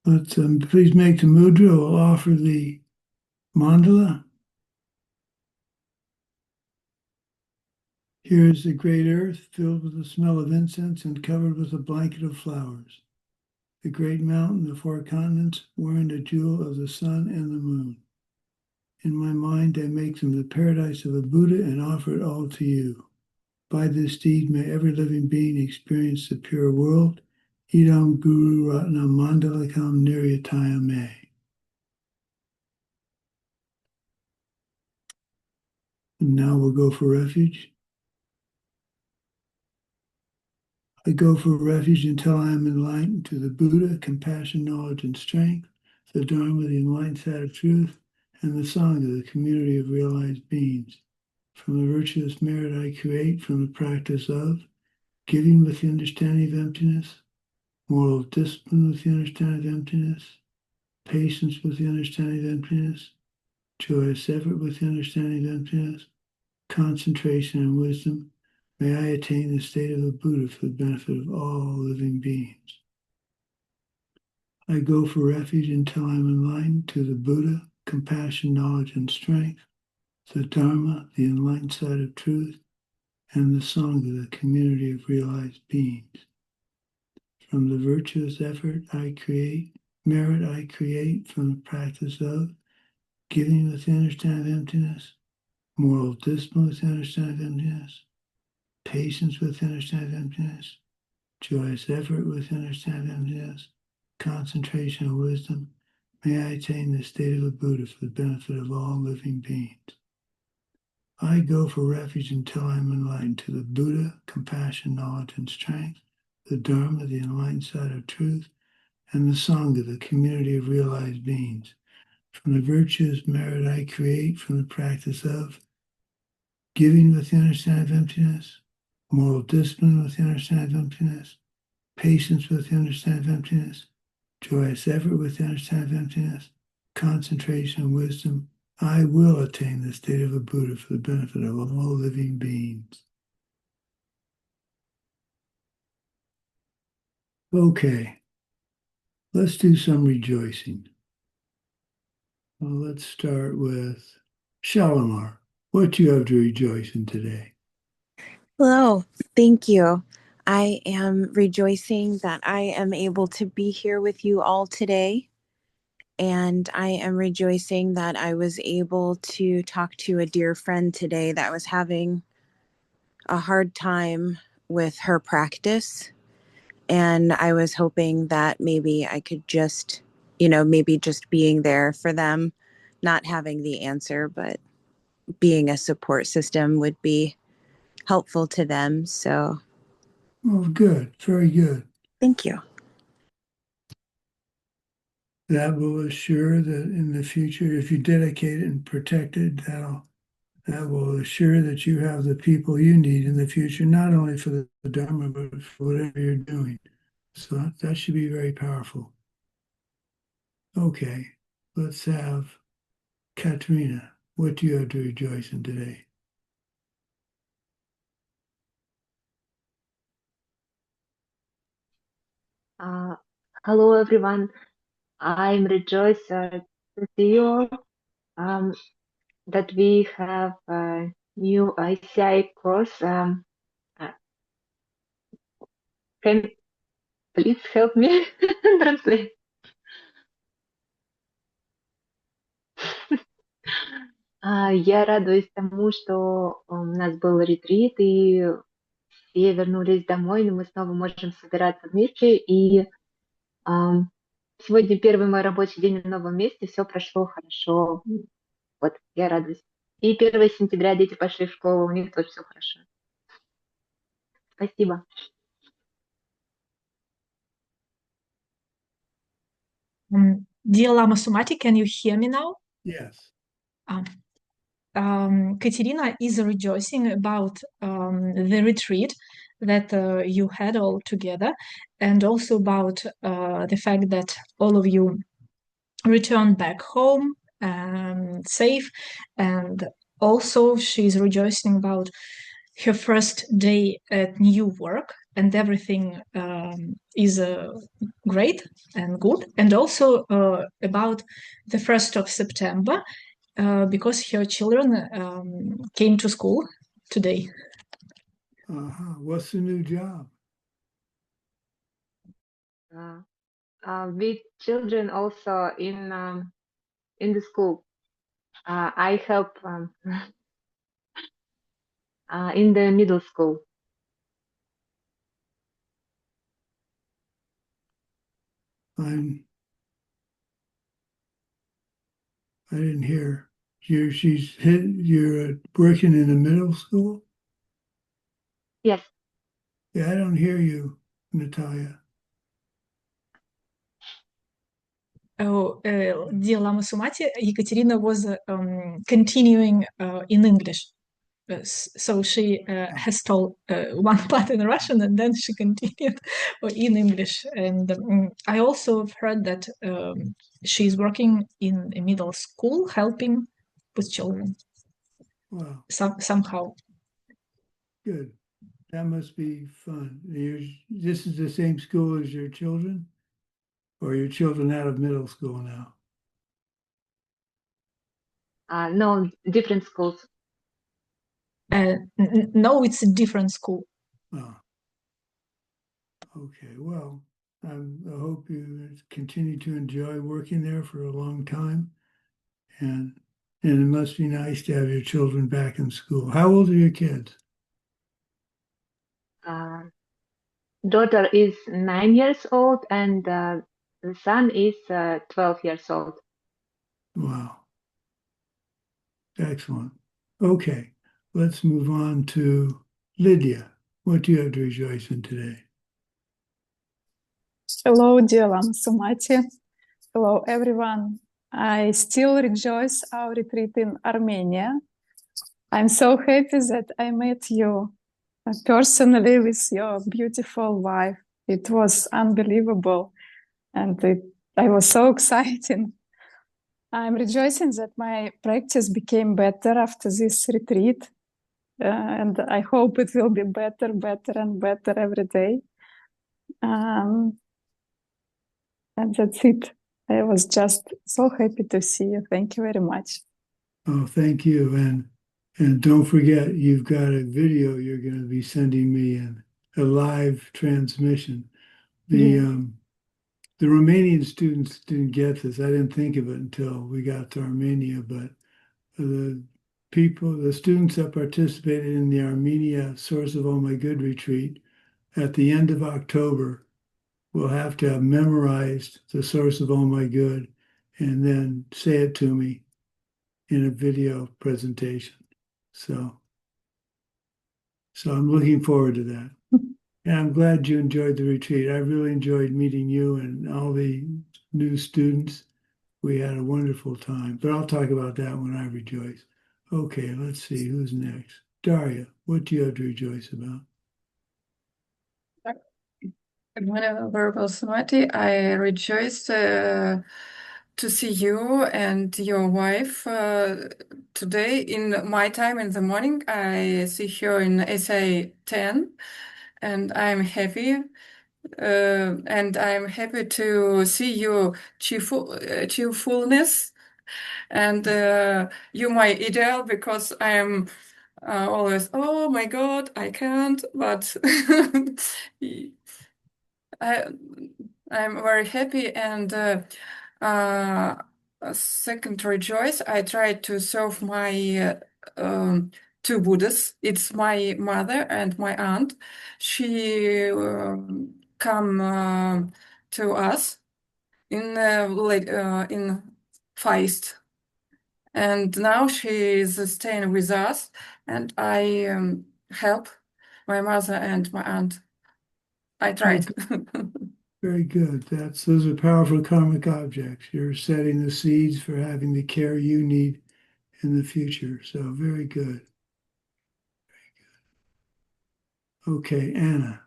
Let's please make the mudra. We'll offer the mandala. Here is the great earth filled with the smell of incense and covered with a blanket of flowers. The great mountain, the four continents, wearing the jewel of the sun and the moon. In my mind, I make them the paradise of a Buddha and offer it all to you. By this deed, may every living being experience the pure world. Idam Guru Ratnam Mandalakam Niryataya Me. And now we'll go for refuge. I go for refuge until I am enlightened to the Buddha, compassion, knowledge, and strength, the Dharma, the enlightened side of truth, and the Sangha, the community of realized beings. From the virtuous merit I create from the practice of giving with the understanding of emptiness, moral discipline with the understanding of emptiness, patience with the understanding of emptiness, joyous effort with the understanding of emptiness, concentration and wisdom. May I attain the state of a Buddha for the benefit of all living beings. I go for refuge until I am enlightened to the Buddha, compassion, knowledge, and strength, the Dharma, the enlightened side of truth, and the Sangha, the community of realized beings. From the virtuous effort I create, merit I create from the practice of giving with the understanding of emptiness, moral discipline with the understanding of emptiness, patience with the understanding of emptiness, joyous effort with the understanding of emptiness, concentration and wisdom. May I attain the state of a Buddha for the benefit of all living beings. I go for refuge until I am enlightened to the Buddha, compassion, knowledge, and strength, the Dharma, the enlightened side of truth, and the Sangha, the community of realized beings. From the virtuous merit I create from the practice of giving with the understanding of emptiness, moral discipline with the understanding of emptiness, patience with the understanding of emptiness, joyous effort with the understanding of emptiness, concentration and wisdom, I will attain the state of a Buddha for the benefit of all living beings. Okay, let's do some rejoicing. Well, let's start with Shalimar. What do you have to rejoice in today? Hello, thank you. I am rejoicing that I am able to be here with you all today. And I am rejoicing that I was able to talk to a dear friend today that was having a hard time with her practice. And I was hoping that maybe I could just, maybe just being there for them, not having the answer, but being a support system would be helpful to them. So, Oh, good. Very good. thank you. That will assure that in the future, if you dedicate it and protect it, that will assure that you have the people you need in the future, not only for the Dharma, but for whatever you're doing. So that should be very powerful. Okay, let's have Katrina. What do you have to rejoice in today? Hello, everyone. I'm rejoiced to see you all, that we have a new ACI course. Can please help me translate? Я радуюсь тому, что у нас был ретрит, и все вернулись домой, но мы снова можем собираться вместе. И сегодня первый мой рабочий день в новом месте, все прошло хорошо. Вот, я радуюсь. И 1 сентября дети пошли в школу, у них тоже все хорошо. Спасибо. Dear Lama Sumati, can you hear me now? Yes. Katerina is rejoicing about the retreat that you had all together, and also about the fact that all of you returned back home safe. And also she's rejoicing about her first day at new work and everything is great and good. And also about the 1st of September, because her children came to school today. What's the new job? With children also in the school. I help in the middle school. I didn't hear. You're working in a middle school? Yes. Yeah, I don't hear you, Natalia. Oh, dear Lama Sumati, Ekaterina was continuing in English. So she has told one part in Russian and then she continued in English. And I also have heard that she's working in a middle school helping with children. Wow. Somehow. Good. That must be fun. This is the same school as your children? Or are your children out of middle school now? No, different schools. No, it's a different school. Oh. Okay, well, I hope you continue to enjoy working there for a long time. And it must be nice to have your children back in school. How old are your kids? Daughter is 9 years old and the son is 12 years old. Wow. Excellent. Okay, let's move on to Lydia. What do you have to rejoice in today? Hello, dear Lama Sumati. Hello, everyone. I still rejoice our retreat in Armenia. I'm so happy that I met you personally with your beautiful wife. It was unbelievable, and I was so excited. I'm rejoicing that my practice became better after this retreat, and I hope it will be better, and better every day. And that's it. I was just so happy to see you. Thank you very much. Oh, thank you. And don't forget, you've got a video you're going to be sending me in a live transmission. The Romanian students didn't get this. I didn't think of it until we got to Armenia, but the students that participated in the Armenia Source of All My Good retreat at the end of October will have to have memorized the Source of All My Good and then say it to me in a video presentation. So I'm looking forward to that. And I'm glad you enjoyed the retreat. I really enjoyed meeting you and all the new students. We had a wonderful time, but I'll talk about that when I rejoice. Okay, let's see who's next. Daria, what do you have to rejoice about? Good morning, Venerable Sumati. I rejoice to see you and your wife today. In my time in the morning, I see her in ACI 10, and I'm happy. And I'm happy to see your cheerfulness. And you my ideal, because I am always, oh my God, I can't, but I'm very happy. And second rejoice, I tried to serve my two Buddhists. It's my mother and my aunt. She come to us in in Feist, and now she is staying with us, and I help my mother and my aunt. I tried. Very good. Those are powerful karmic objects. You're setting the seeds for having the care you need in the future. So very good. Very good. Okay, Anna.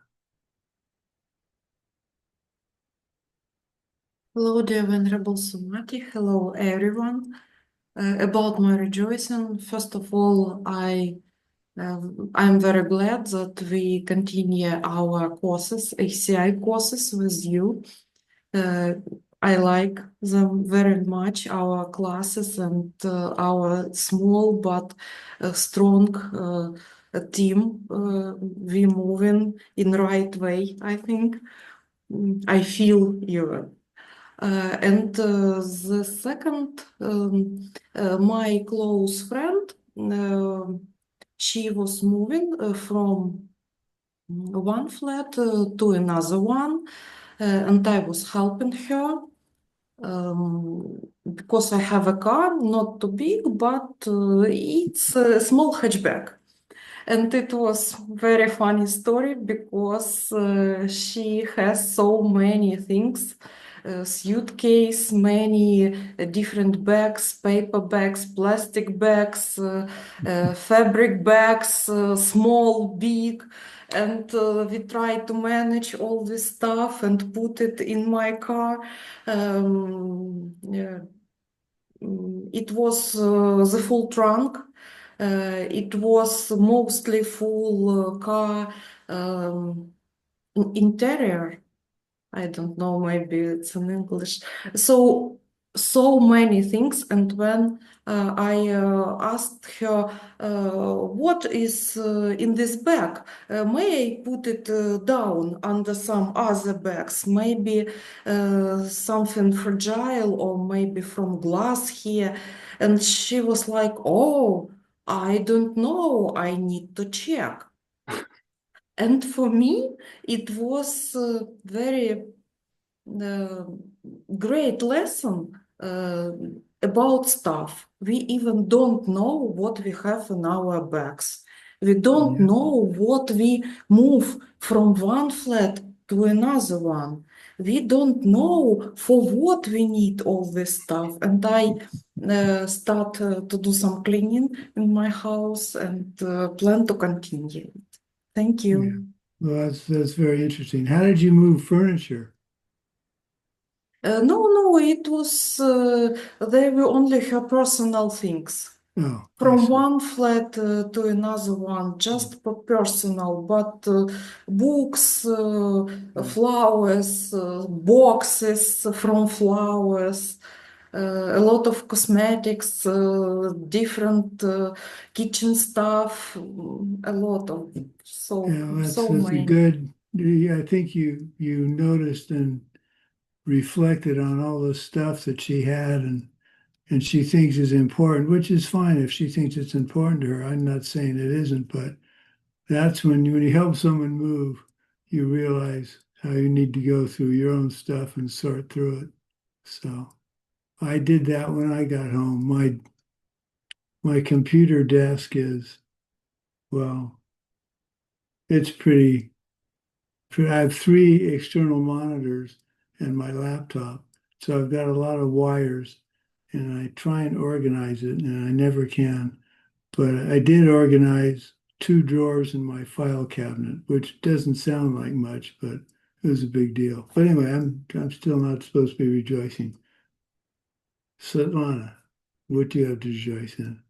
Hello, dear Venerable Sumati. Hello, everyone. About my rejoicing, first of all, I I'm very glad that we continue our courses, ACI courses with you. I like them very much, our classes and our small but strong team. We moving in right way, I think. I feel you. And the second, my close friend, she was moving from one flat to another one, and I was helping her because I have a car, not too big, but it's a small hatchback. And it was very funny story because she has so many things, suitcase, many different bags, paper bags, plastic bags, fabric bags, small, big. And we try to manage all this stuff and put it in my car. Yeah. It was the full trunk. It was mostly full car interior. I don't know, maybe it's in English. So many things. And when I asked her, what is in this bag? May I put it down under some other bags? Maybe something fragile or maybe from glass here. And she was like, oh, I don't know. I need to check. And for me, it was very great lesson about stuff. We even don't know what we have in our bags. We don't know what we move from one flat to another one. We don't know for what we need all this stuff. And I start to do some cleaning in my house and plan to continue. Thank you. Yeah. Well, that's very interesting. How did you move furniture? No, it was, they were only her personal things. Oh, I From see. one flat to another one, just for personal, but books, flowers, boxes from flowers, a lot of cosmetics, different kitchen stuff, a lot of, Yeah, that's so a many. good. I think you noticed and reflected on all the stuff that she had and she thinks is important, which is fine if she thinks it's important to her. I'm not saying it isn't, but that's when you help someone move, you realize how you need to go through your own stuff and sort through it. So I did that when I got home. My computer desk is, well, it's pretty. I have 3 external monitors and my laptop, so I've got a lot of wires, and I try and organize it, and I never can. But I did organize 2 drawers in my file cabinet, which doesn't sound like much, but it was a big deal. But anyway, I'm still not supposed to be rejoicing. Svetlana, what do you have to rejoice in?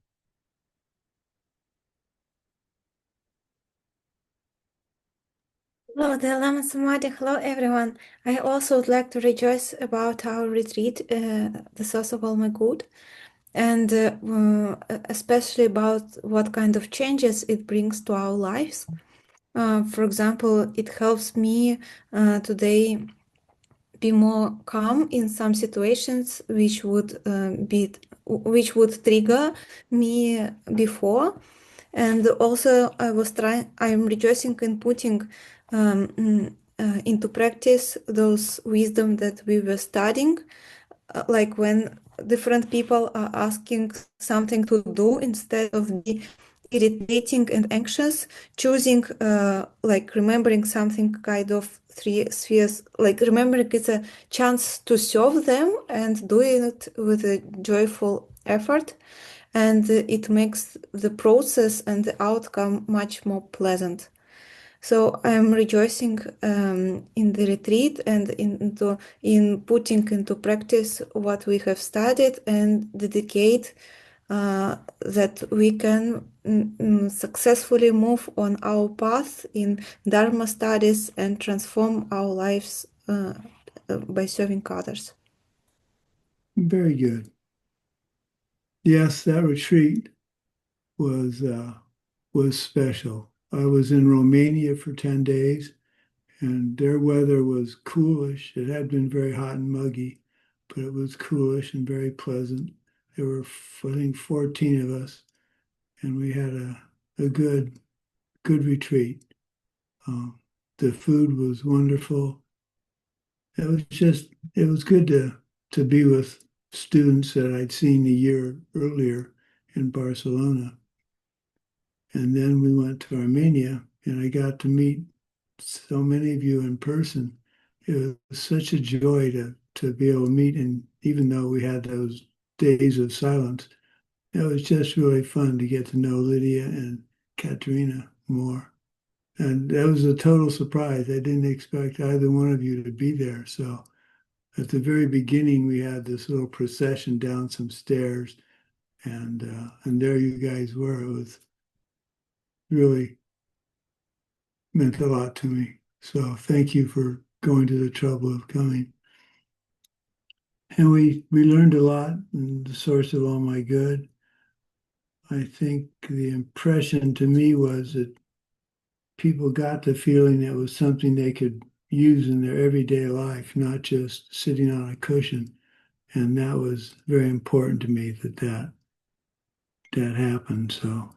Hello, the Lama Sumati. Hello, everyone. I also would like to rejoice about our retreat, the source of all my good, and especially about what kind of changes it brings to our lives. For example, it helps me today be more calm in some situations which would trigger me before. And also I'm rejoicing in putting into practice those wisdom that we were studying, like when different people are asking something to do, instead of be irritating and anxious, choosing like remembering something kind of 3 spheres, like remembering it's a chance to serve them and doing it with a joyful effort. And it makes the process and the outcome much more pleasant. So I'm rejoicing in the retreat and in putting into practice what we have studied, and dedicate that we can successfully move on our path in Dharma studies and transform our lives by serving others. Very good. Yes, that retreat was special. I was in Romania for 10 days, and their weather was coolish. It had been very hot and muggy, but it was coolish and very pleasant. There were, I think, 14 of us, and we had a good retreat. The food was wonderful. It was good to be with students that I'd seen a year earlier in Barcelona. And then we went to Armenia, and I got to meet so many of you in person. It was such a joy to be able to meet, and even though we had those days of silence, it was just really fun to get to know Lydia and Katerina more. And that was a total surprise. I didn't expect either one of you to be there. So at the very beginning, we had this little procession down some stairs, and there you guys were. It was really meant a lot to me. So thank you for going to the trouble of coming. And we learned a lot, and the source of all my good. I think the impression to me was that people got the feeling it was something they could use in their everyday life, not just sitting on a cushion. And that was very important to me that happened. So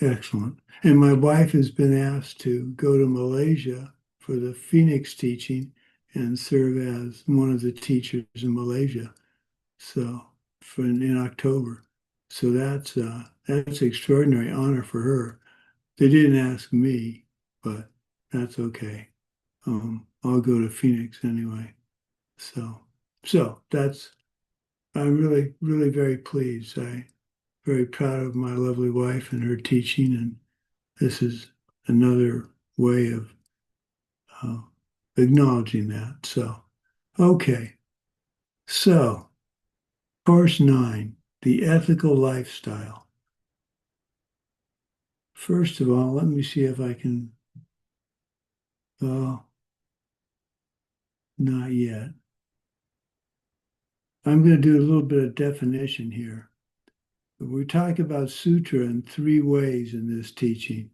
excellent. And my wife has been asked to go to Malaysia for the Phoenix teaching and serve as one of the teachers in Malaysia. So in October. So that's an extraordinary honor for her. They didn't ask me, but that's okay. I'll go to Phoenix anyway. So that's, I'm really, really very pleased. I'm very proud of my lovely wife and her teaching, and this is another way of acknowledging that. So, okay. So, course 9, the ethical lifestyle. First of all, let me see if I can, not yet. I'm going to do a little bit of definition here. We talk about sutra in 3 ways in this teaching.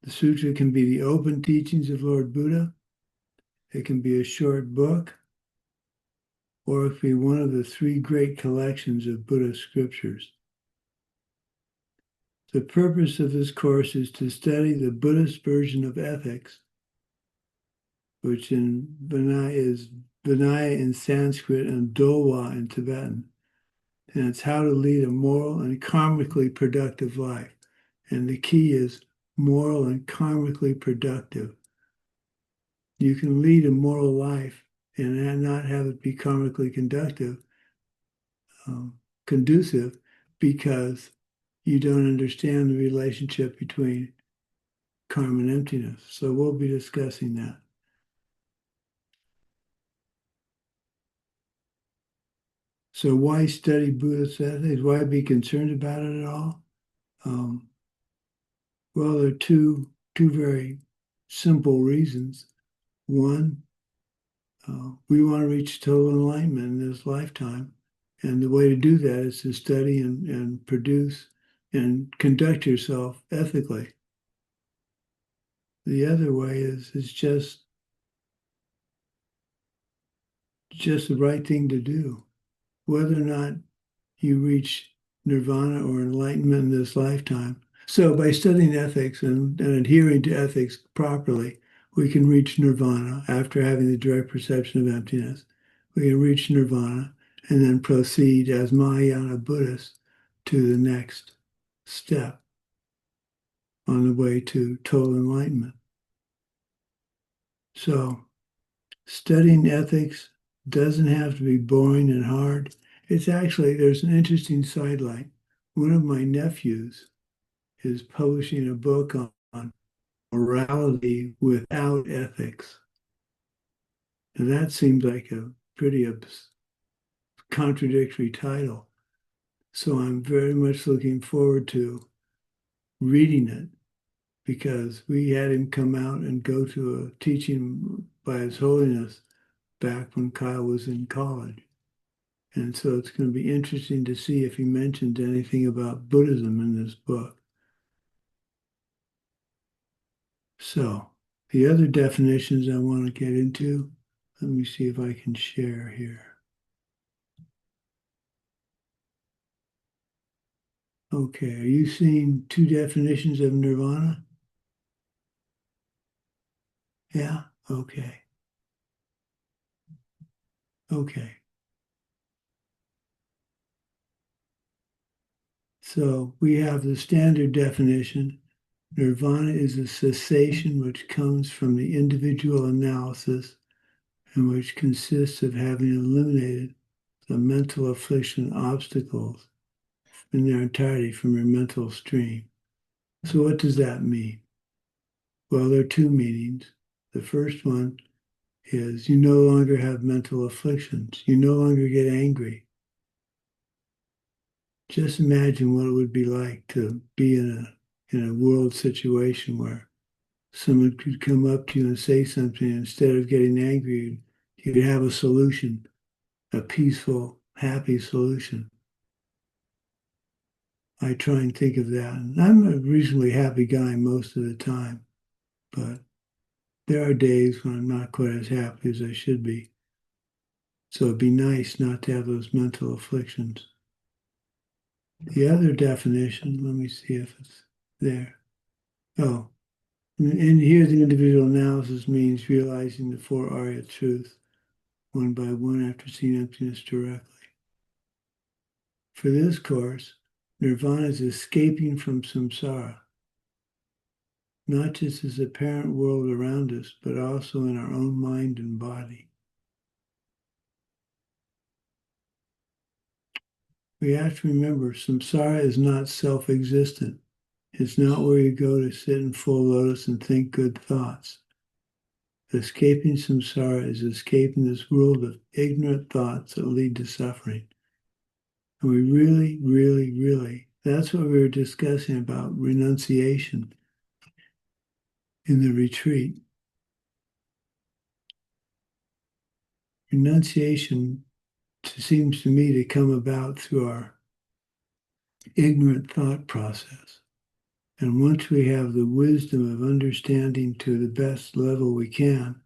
The sutra can be the open teachings of Lord Buddha. It can be a short book, or it can be one of the 3 great collections of Buddhist scriptures. The purpose of this course is to study the Buddhist version of ethics, which in Vinaya is Vinaya in Sanskrit and Dolwa in Tibetan. And it's how to lead a moral and karmically productive life. And the key is moral and karmically productive. You can lead a moral life and not have it be karmically conducive, because you don't understand the relationship between karma and emptiness. So we'll be discussing that. So why study Buddhist ethics? Why be concerned about it at all? Well, there are two very simple reasons. One, we want to reach total enlightenment in this lifetime. And the way to do that is to study and produce and conduct yourself ethically. The other way is just the right thing to do. Whether or not you reach nirvana or enlightenment in this lifetime. So by studying ethics and adhering to ethics properly, we can reach nirvana after having the direct perception of emptiness. We can reach nirvana and then proceed as Mahayana Buddhists to the next step on the way to total enlightenment. So studying ethics doesn't have to be boring and hard. It's actually, there's an interesting sidelight. One of my nephews is publishing a book on morality without ethics. And that seems like a pretty contradictory title. So I'm very much looking forward to reading it because we had him come out and go to a teaching by His Holiness back when Kyle was in college. And so it's going to be interesting to see if he mentions anything about Buddhism in this book. So the other definitions I want to get into, let me see if I can share here. Okay, are you seeing two definitions of nirvana? Yeah, okay. Okay. So we have the standard definition. Nirvana is a cessation which comes from the individual analysis and which consists of having eliminated the mental affliction obstacles in their entirety from your mental stream. So what does that mean? Well, there are two meanings. The first one is you no longer have mental afflictions. You no longer get angry. Just imagine what it would be like to be in a world situation where someone could come up to you and say something, and instead of getting angry, you'd have a solution, a peaceful, happy solution. I try and think of that. And I'm a reasonably happy guy most of the time, but there are days when I'm not quite as happy as I should be. So it'd be nice not to have those mental afflictions. The other definition, let me see if it's there. Oh, and here the individual analysis means realizing the four Arya truths one by one after seeing emptiness directly. For this course, nirvana is escaping from samsara, not just as apparent world around us, but also in our own mind and body. We have to remember samsara is not self-existent. It's not where you go to sit in full lotus and think good thoughts. Escaping samsara is escaping this world of ignorant thoughts that lead to suffering. And we really, really, really, that's what we were discussing about renunciation in the retreat. Renunciation seems to me to come about through our ignorant thought process. And once we have the wisdom of understanding to the best level we can,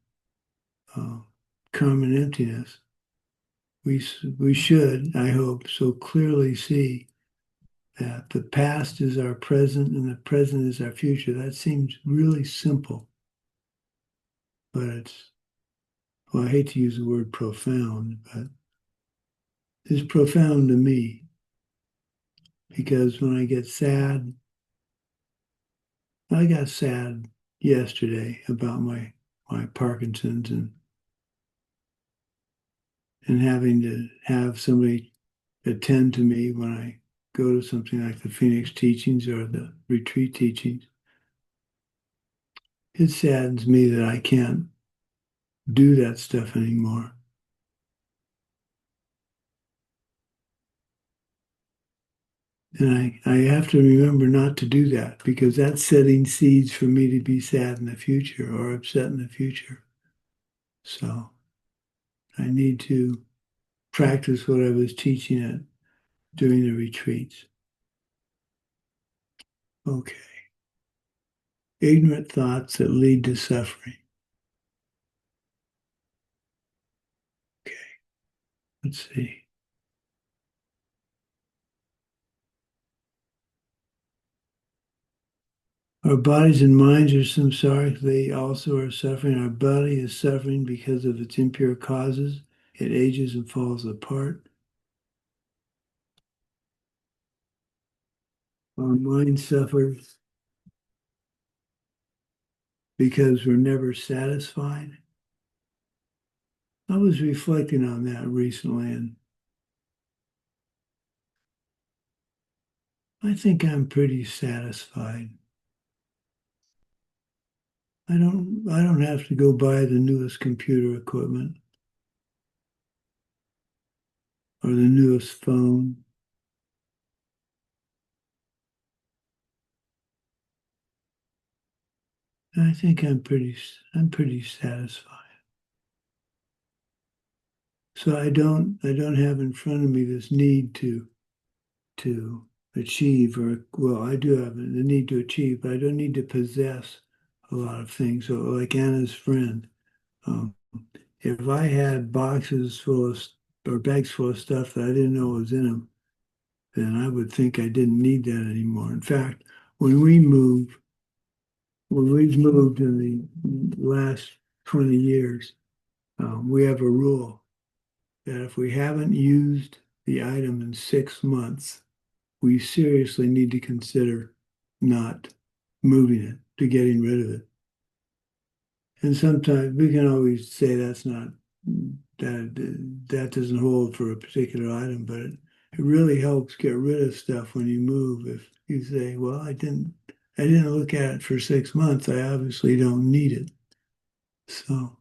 karma and emptiness, we should, I hope, so clearly see that the past is our present and the present is our future. That seems really simple, but it's, well, I hate to use the word profound, but it's profound to me because when I get sad, I got sad yesterday about my Parkinson's and having to have somebody attend to me when I go to something like the Phoenix teachings or the retreat teachings. It saddens me that I can't do that stuff anymore. And I have to remember not to do that because that's setting seeds for me to be sad in the future or upset in the future. So I need to practice what I was teaching at during the retreats. Okay. Ignorant thoughts that lead to suffering. Okay. Let's see. Our bodies and minds are samsaric. They also are suffering. Our body is suffering because of its impure causes. It ages and falls apart. Our mind suffers because we're never satisfied. I was reflecting on that recently, and I think I'm pretty satisfied. I don't have to go buy the newest computer equipment or the newest phone. I think I'm pretty satisfied. So I don't have in front of me this need to achieve, or well, I do have the need to achieve, but I don't need to possess a lot of things. So like Anna's friend, if I had boxes full of or bags full of stuff that I didn't know was in them, then I would think I didn't need that anymore. In fact, when we've moved in the last 20 years, we have a rule that if we haven't used the item in 6 months, we seriously need to consider not moving it, to getting rid of it. And sometimes we can always say that doesn't hold for a particular item, but it really helps get rid of stuff when you move. If you say, well, I didn't look at it for 6 months, I obviously don't need it. So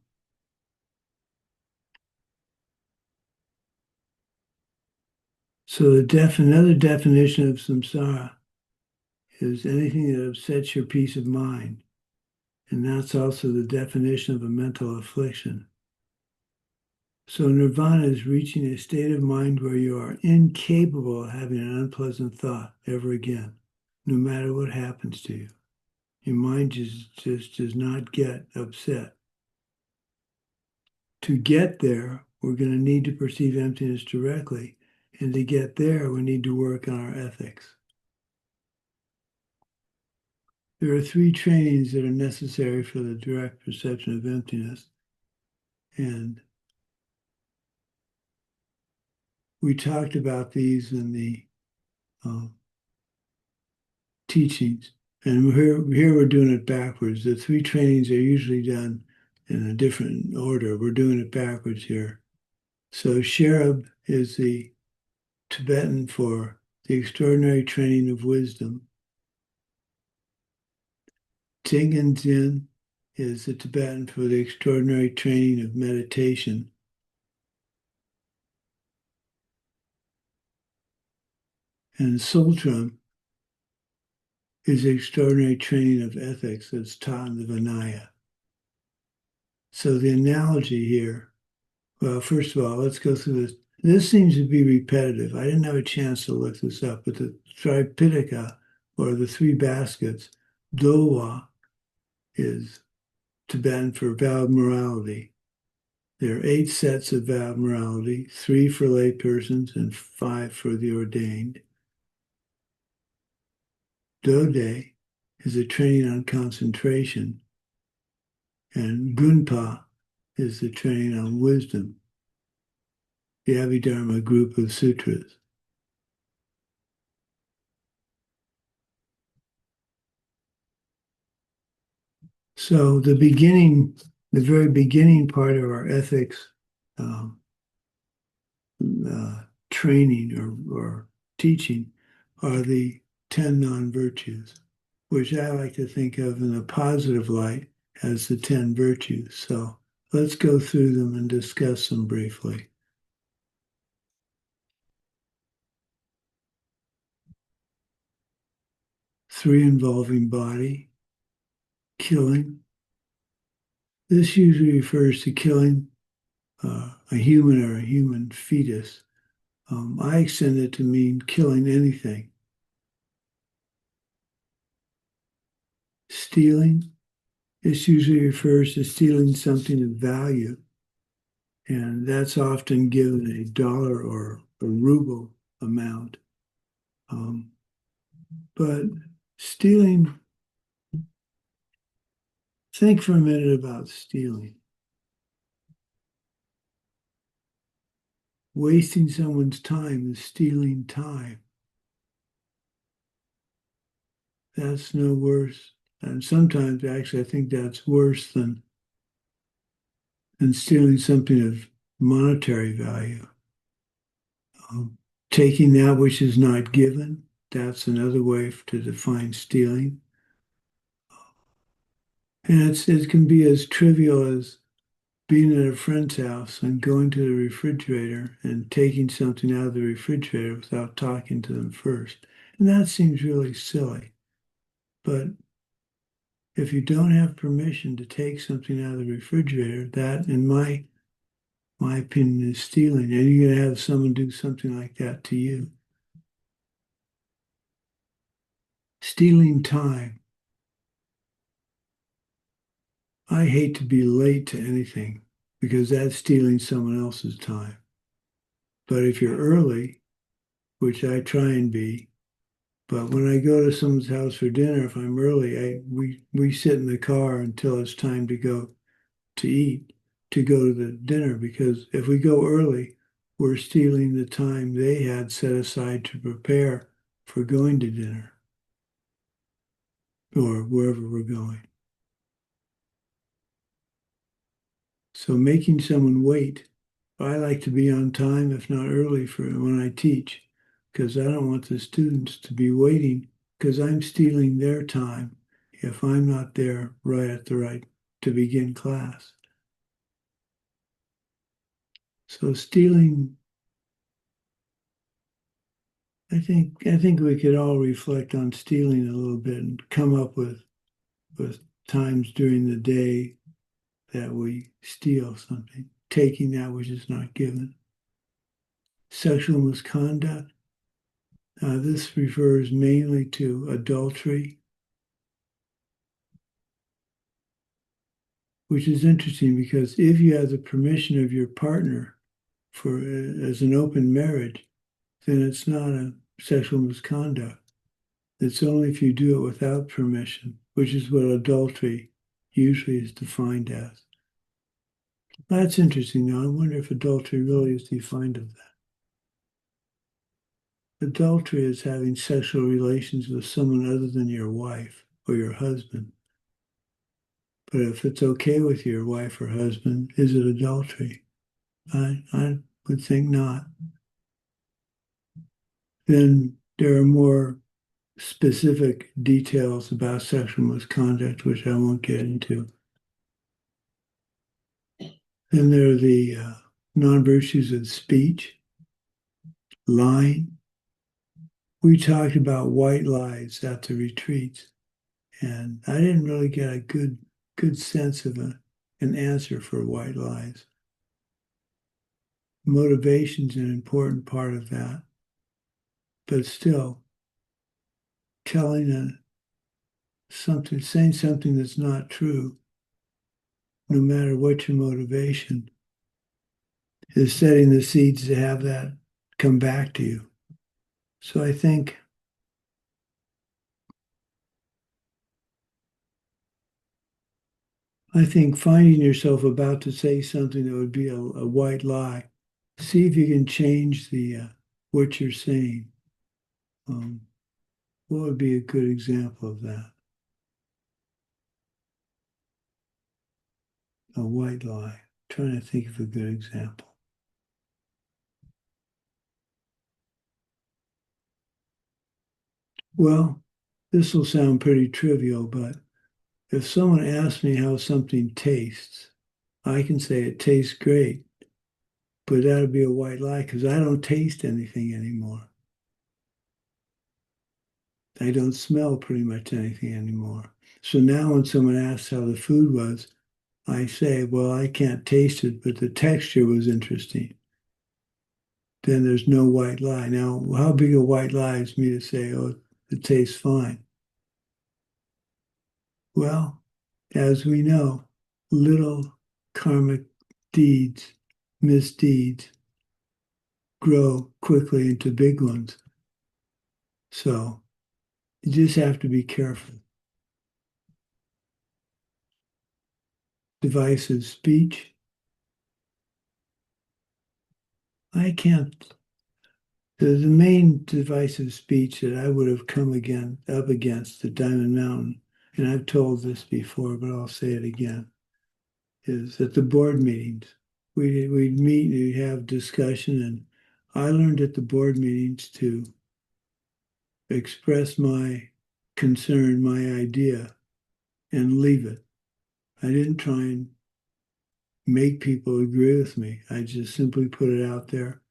another definition of samsara is anything that upsets your peace of mind. And that's also the definition of a mental affliction. So nirvana is reaching a state of mind where you are incapable of having an unpleasant thought ever again, no matter what happens to you. Your mind just does not get upset. To get there, we're going to need to perceive emptiness directly. And to get there, we need to work on our ethics. There are 3 trainings that are necessary for the direct perception of emptiness. And we talked about these in the teachings. And here we're doing it backwards. The 3 trainings are usually done in a different order. We're doing it backwards here. So Sherab is the Tibetan for the extraordinary training of wisdom. Tingenzin is the Tibetan for the extraordinary training of meditation. And Sultram is the extraordinary training of ethics that's taught in the Vinaya. So the analogy here, well, first of all, let's go through this. This seems to be repetitive. I didn't have a chance to look this up, but the Tripitaka, or the 3 baskets, Dowa, is Tibetan for vowed morality. There are 8 sets of vowed morality, 3 for lay persons and 5 for the ordained. Dode is a training on concentration, and Gunpa is the training on wisdom, the Abhidharma group of sutras. So the very beginning part of our ethics training or teaching are the 10 non-virtues, which I like to think of in a positive light as the 10 virtues. So let's go through them and discuss them briefly. Three involving body, killing. This usually refers to killing a human or a human fetus. I extend it to mean killing anything. Stealing. This usually refers to stealing something of value, and that's often given $1 or a ruble amount. But stealing, think for a minute about stealing. Wasting someone's time is stealing time. That's no worse. And sometimes, actually, I think that's worse than stealing something of monetary value. Taking that which is not given, that's another way to define stealing. And it can be as trivial as being at a friend's house and going to the refrigerator and taking something out of the refrigerator without talking to them first. And that seems really silly. But if you don't have permission to take something out of the refrigerator, that, in my opinion, is stealing. And you're going to have someone do something like that to you. Stealing time. I hate to be late to anything because that's stealing someone else's time. But if you're early, which I try and be, but when I go to someone's house for dinner, if I'm early, we sit in the car until it's time to go to eat, to go to the dinner, because if we go early, we're stealing the time they had set aside to prepare for going to dinner or wherever we're going. So making someone wait, I like to be on time, if not early, for when I teach, because I don't want the students to be waiting because I'm stealing their time if I'm not there right at the right to begin class. So stealing, I think we could all reflect on stealing a little bit and come up with times during the day that we steal something, taking that which is not given. Sexual misconduct. This refers mainly to adultery, which is interesting because if you have the permission of your partner for as an open marriage, then it's not a sexual misconduct. It's only if you do it without permission, which is what adultery usually is defined as. That's interesting. Now, I wonder if adultery really is defined as that. Adultery is having sexual relations with someone other than your wife or your husband. But if it's okay with your wife or husband, is it adultery? I would think not. Then there are more specific details about sexual misconduct, which I won't get into. Then there are the non-virtues of speech, lying. We talked about white lies at the retreats, and I didn't really get a good sense of an answer for white lies. Motivation's an important part of that, but still, saying something that's not true, no matter what your motivation, is setting the seeds to have that come back to you. So I think finding yourself about to say something that would be a white lie, see if you can change the what you're saying. What would be a good example of that? A white lie. I'm trying to think of a good example. Well, this will sound pretty trivial, but if someone asks me how something tastes, I can say it tastes great, but that would be a white lie because I don't taste anything anymore. I don't smell pretty much anything anymore. So now when someone asks how the food was, I say, well, I can't taste it, but the texture was interesting. Then there's no white lie. Now, how big a white lie is me to say, oh, it tastes fine? Well, as we know, little karmic deeds, misdeeds, grow quickly into big ones. So you just have to be careful. Divisive speech. I can't. The main divisive speech that I would have come up against at Diamond Mountain, and I've told this before, but I'll say it again, is at the board meetings. We'd meet and we'd have discussion, and I learned at the board meetings to express my concern, my idea, and leave it. I didn't try and make people agree with me. I just simply put it out there.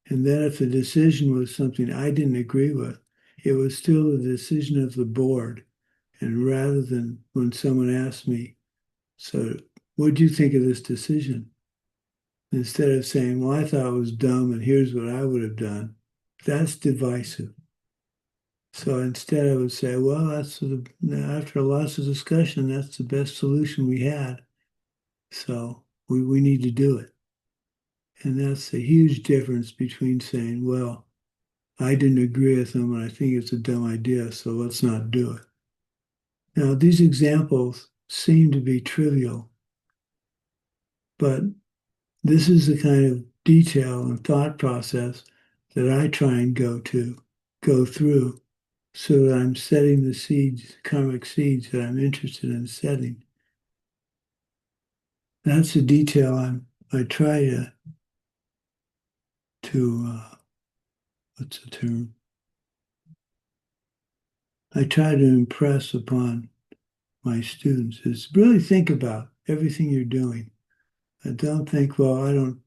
And then if the decision was something I didn't agree with, it was still the decision of the board. And rather than when someone asks me, so what do you think of this decision? Instead of saying, well, I thought it was dumb and here's what I would have done, that's divisive. So instead I would say, well, after lots of discussion, that's the best solution we had. So we need to do it. And that's a huge difference between saying, well, I didn't agree with them and I think it's a dumb idea, so let's not do it. Now, these examples seem to be trivial, but this is the kind of detail and thought process that I try and go through, so that I'm setting the seeds, karmic seeds that I'm interested in setting. That's the detail I try to what's the term? I try to impress upon my students is really think about everything you're doing. I don't think, well, I don't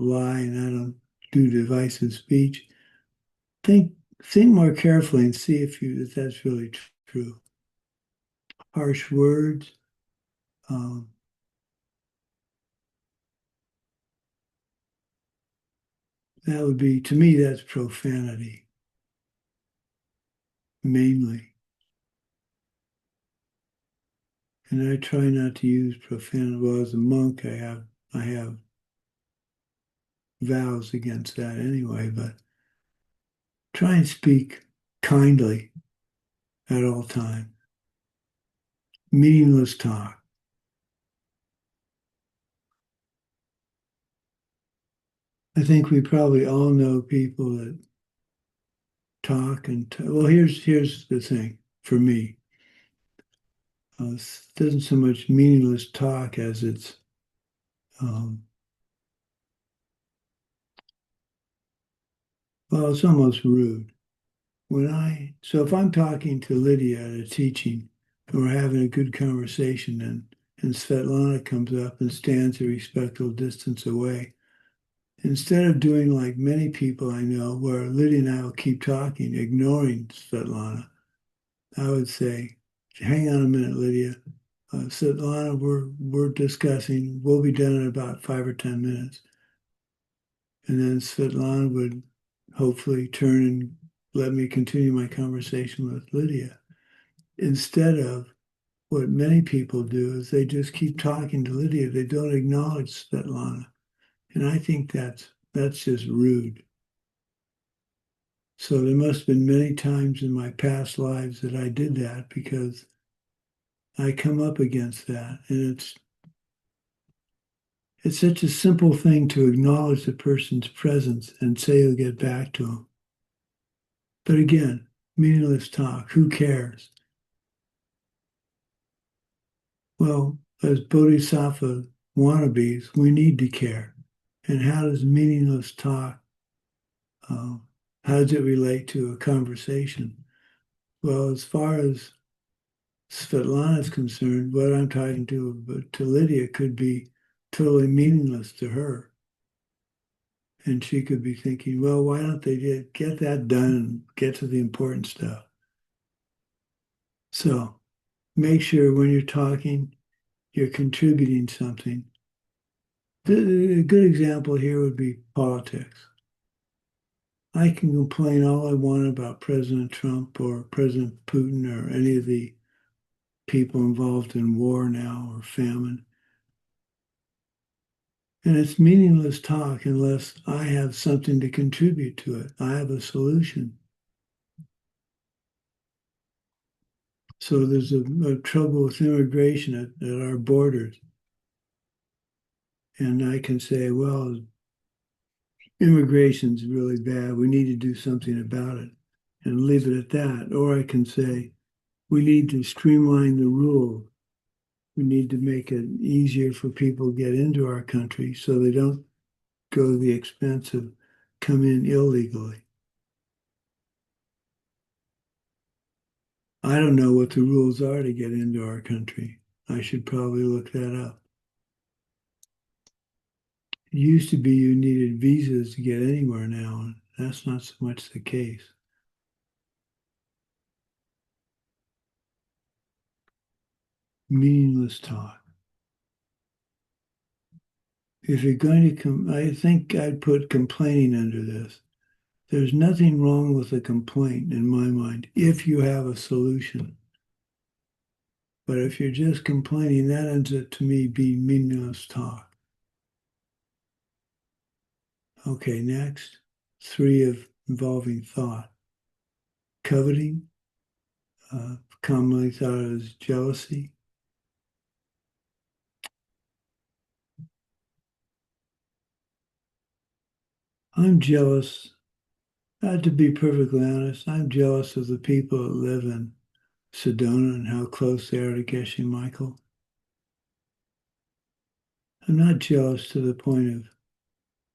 lie and I don't do divisive speech. Think more carefully and see if that's really true. Harsh words, that would be, to me, that's profanity, mainly. And I try not to use profanity. Well, as a monk, I have vows against that anyway, but try and speak kindly at all times. Meaningless talk. I think we probably all know people that talk well, here's the thing for me. It doesn't so much meaningless talk as it's well, it's almost rude. So if I'm talking to Lydia at a teaching and we're having a good conversation and Svetlana comes up and stands a respectful distance away, instead of doing like many people I know where Lydia and I will keep talking, ignoring Svetlana, I would say, hang on a minute, Lydia. Svetlana, we're discussing, we'll be done in about 5 or 10 minutes. And then Svetlana would hopefully turn and let me continue my conversation with Lydia. Instead of what many people do is they just keep talking to Lydia. They don't acknowledge Svetlana. And I think that's just rude. So there must have been many times in my past lives that I did that because I come up against that. And it's such a simple thing to acknowledge the person's presence and say you'll get back to them. But again, meaningless talk. Who cares? Well, as bodhisattva wannabes, we need to care. And how does meaningless talk, how does it relate to a conversation? Well, as far as Svetlana is concerned, what I'm talking to Lydia could be totally meaningless to her. And she could be thinking, well, why don't they get that done and get to the important stuff? So make sure when you're talking, you're contributing something. A good example here would be politics. I can complain all I want about President Trump or President Putin or any of the people involved in war now or famine. And it's meaningless talk unless I have something to contribute to it. I have a solution. So there's a trouble with immigration at our borders. And I can say, well, immigration's really bad. We need to do something about it and leave it at that. Or I can say, we need to streamline the rules. We need to make it easier for people to get into our country so they don't go to the expense of coming in illegally. I don't know what the rules are to get into our country. I should probably look that up. It used to be you needed visas to get anywhere now, and that's not so much the case. meaningless talk. If you're going to I think I'd put complaining under this. There's nothing wrong with a complaint in my mind if you have a solution. But if you're just complaining, that ends up to me being meaningless talk. Okay, next. 3 of involving thought. Coveting, commonly thought of as jealousy. I'm jealous, to be perfectly honest, I'm jealous of the people that live in Sedona and how close they are to Geshe Michael. I'm not jealous to the point of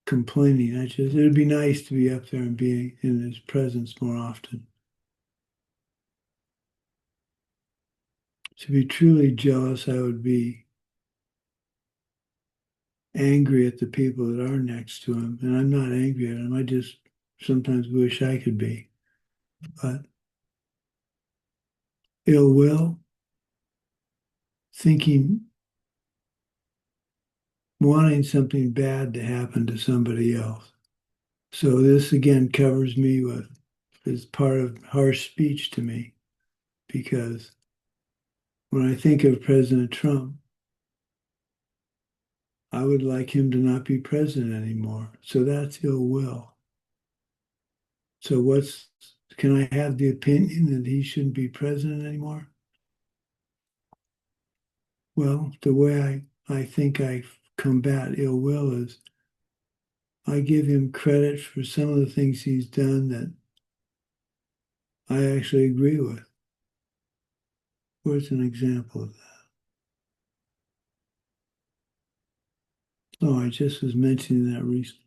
complaining. It'd be nice to be up there and be in his presence more often. To be truly jealous, I would be angry at the people that are next to him. And I'm not angry at him. I just sometimes wish I could be. But ill will, thinking, wanting something bad to happen to somebody else. So this again covers me with, is part of harsh speech to me, because when I think of President Trump, I would like him to not be president anymore. So that's ill will. So can I have the opinion that he shouldn't be president anymore? Well, the way I think I combat ill will is I give him credit for some of the things he's done that I actually agree with. Where's an example of that? Oh, I just was mentioning that recently.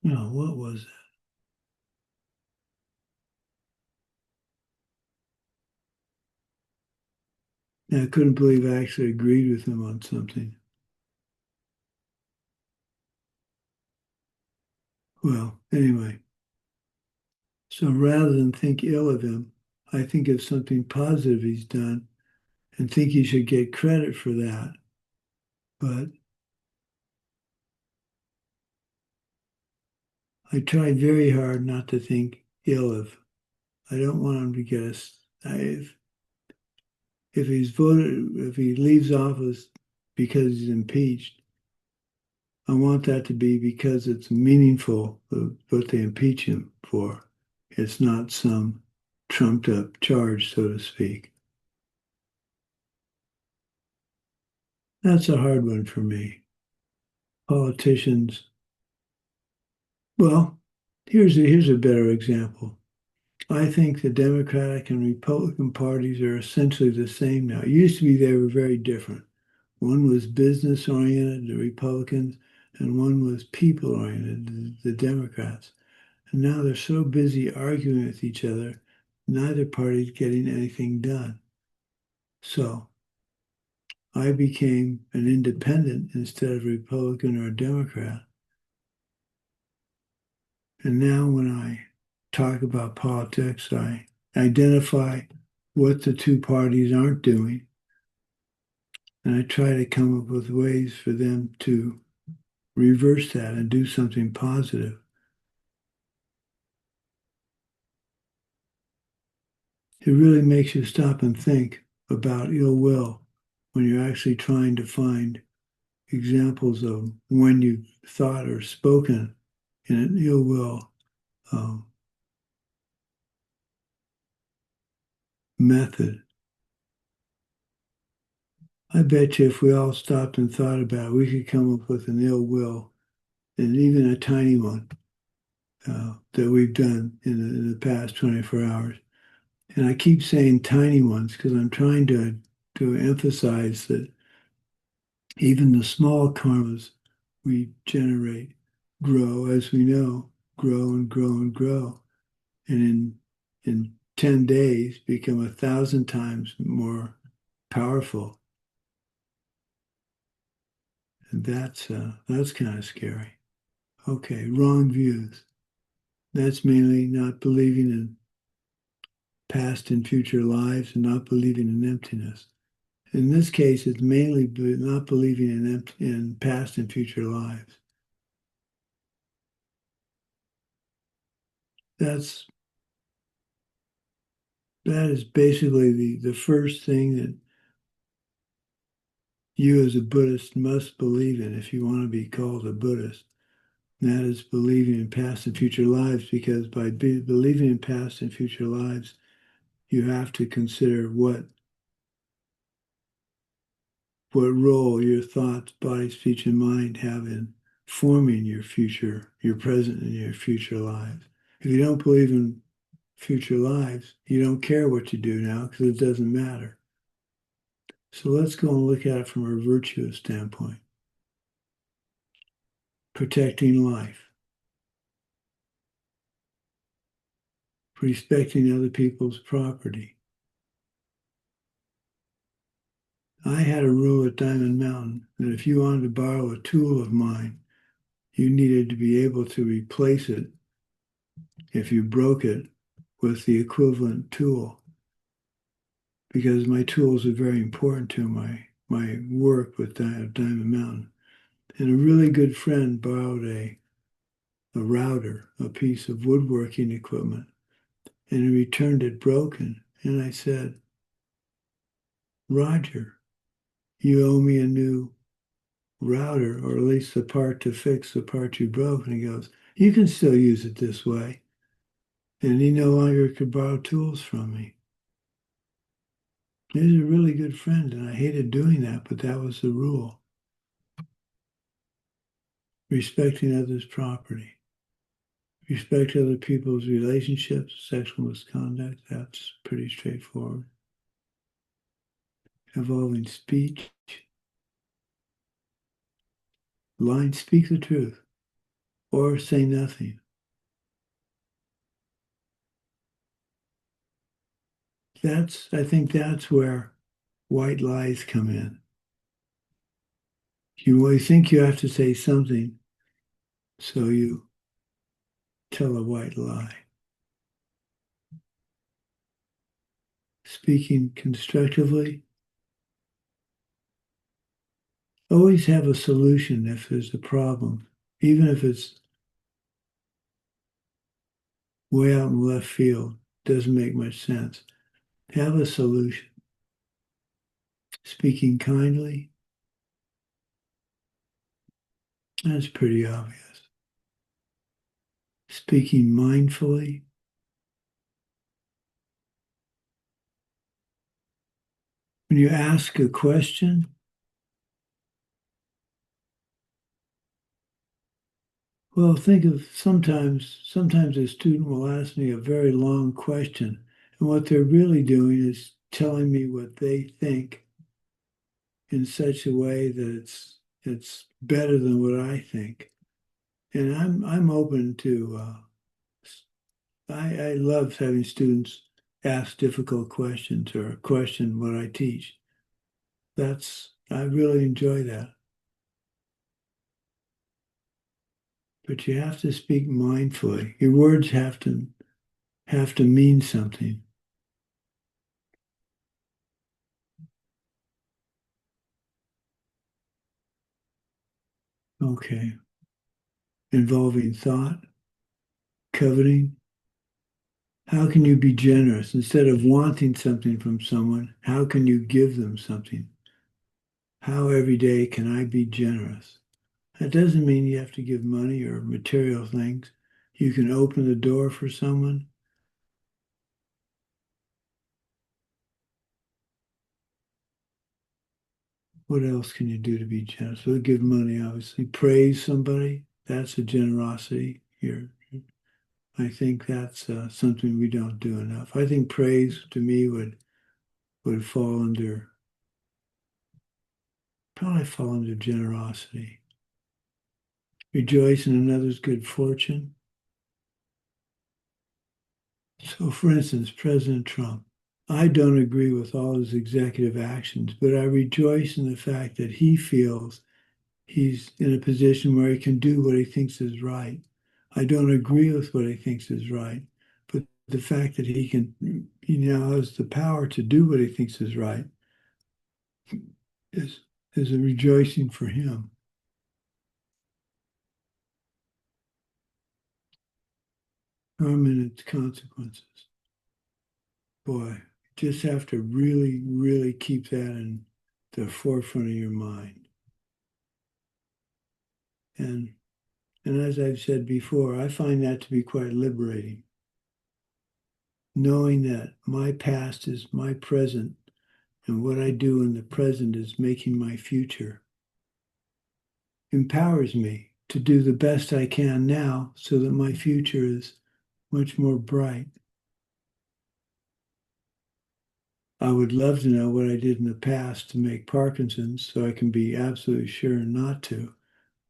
No, what was that? I couldn't believe I actually agreed with him on something. Well, anyway. So rather than think ill of him, I think of something positive he's done and think he should get credit for that. But I try very hard not to think ill of. I don't want him to get us. If he's voted, if he leaves office because he's impeached, I want that to be because it's meaningful what they impeach him for. It's not some trumped up charge, so to speak. That's a hard one for me. Politicians. Well, here's a better example. I think the Democratic and Republican parties are essentially the same now. It used to be they were very different. One was business oriented, the Republicans, and one was people oriented, the Democrats. And now they're so busy arguing with each other, neither party's getting anything done. So I became an independent instead of a Republican or a Democrat. And now when I talk about politics, I identify what the two parties aren't doing. And I try to come up with ways for them to reverse that and do something positive. It really makes you stop and think about ill will when you're actually trying to find examples of when you've thought or spoken in an ill will method. I bet you if we all stopped and thought about it, we could come up with an ill will, and even a tiny one that we've done in the past 24 hours. And I keep saying tiny ones because I'm trying to emphasize that even the small karmas we generate grow, as we know, grow and grow and grow. And in 10 days become 1,000 times more powerful. And that's kind of scary. Okay, wrong views. That's mainly not believing in past and future lives and not believing in emptiness. In this case, it's mainly not believing in past and future lives. That is basically the first thing that you as a Buddhist must believe in if you want to be called a Buddhist. And that is believing in past and future lives, because by believing in past and future lives, you have to consider what role your thoughts, body, speech, and mind have in forming your future, your present and your future lives. If you don't believe in future lives, you don't care what you do now because it doesn't matter. So let's go and look at it from a virtuous standpoint. Protecting life. Respecting other people's property. I had a rule at Diamond Mountain that if you wanted to borrow a tool of mine, you needed to be able to replace it if you broke it with the equivalent tool, because my tools are very important to my work with Diamond Mountain. And a really good friend borrowed a router, a piece of woodworking equipment, and he returned it broken. And I said, Roger, you owe me a new router, or at least the part to fix the part you broke. And he goes, you can still use it this way. And he no longer could borrow tools from me. He was a really good friend, and I hated doing that, but that was the rule. Respecting others' property. Respect other people's relationships, sexual misconduct, that's pretty straightforward. Evolving speech. Line, speak the truth, or say nothing. I think that's where white lies come in. You think you have to say something, so you tell a white lie. Speaking constructively. Always have a solution if there's a problem, even if it's way out in left field, doesn't make much sense. Have a solution. Speaking kindly. That's pretty obvious. Speaking mindfully. When you ask a question, well, think of sometimes a student will ask me a very long question, and what they're really doing is telling me what they think in such a way that it's better than what I think. And I'm open to I love having students ask difficult questions or question what I teach. I really enjoy that. But you have to speak mindfully. Your words have to mean something. Okay. Involving thought, coveting. How can you be generous? Instead of wanting something from someone, how can you give them something? How every day can I be generous? That doesn't mean you have to give money or material things. You can open the door for someone. What else can you do to be generous? Well, give money, obviously. Praise somebody. That's a generosity here. I think that's something we don't do enough. I think praise to me would probably fall under generosity. Rejoice in another's good fortune. So, for instance, President Trump, I don't agree with all his executive actions, but I rejoice in the fact that he feels he's in a position where he can do what he thinks is right. I don't agree with what he thinks is right, but the fact that he now has the power to do what he thinks is right is a rejoicing for him. Harm and its consequences. Boy, just have to really, really keep that in the forefront of your mind. And as I've said before, I find that to be quite liberating. Knowing that my past is my present and what I do in the present is making my future empowers me to do the best I can now so that my future is much more bright. I would love to know what I did in the past to make Parkinson's so I can be absolutely sure not to.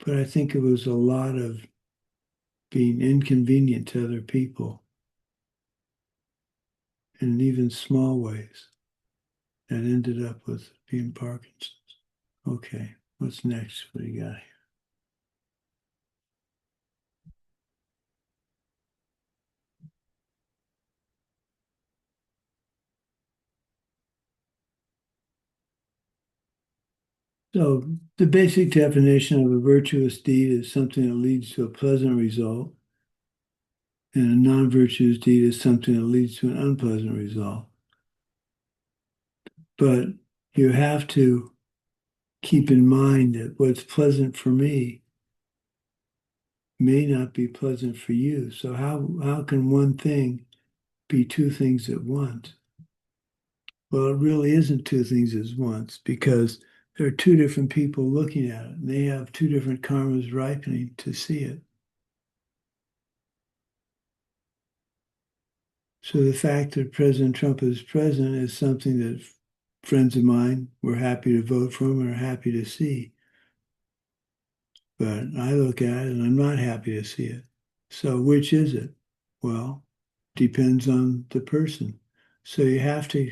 But I think it was a lot of being inconvenient to other people in even small ways that ended up with being Parkinson's. Okay, what's next? What do you got here? So the basic definition of a virtuous deed is something that leads to a pleasant result, and a non-virtuous deed is something that leads to an unpleasant result. But you have to keep in mind that what's pleasant for me may not be pleasant for you. So how can one thing be two things at once? Well, it really isn't two things at once because there are two different people looking at it, and they have two different karmas ripening to see it. So the fact that President Trump is president is something that friends of mine were happy to vote for him and are happy to see. But I look at it and I'm not happy to see it. So which is it? Well, depends on the person. So you have to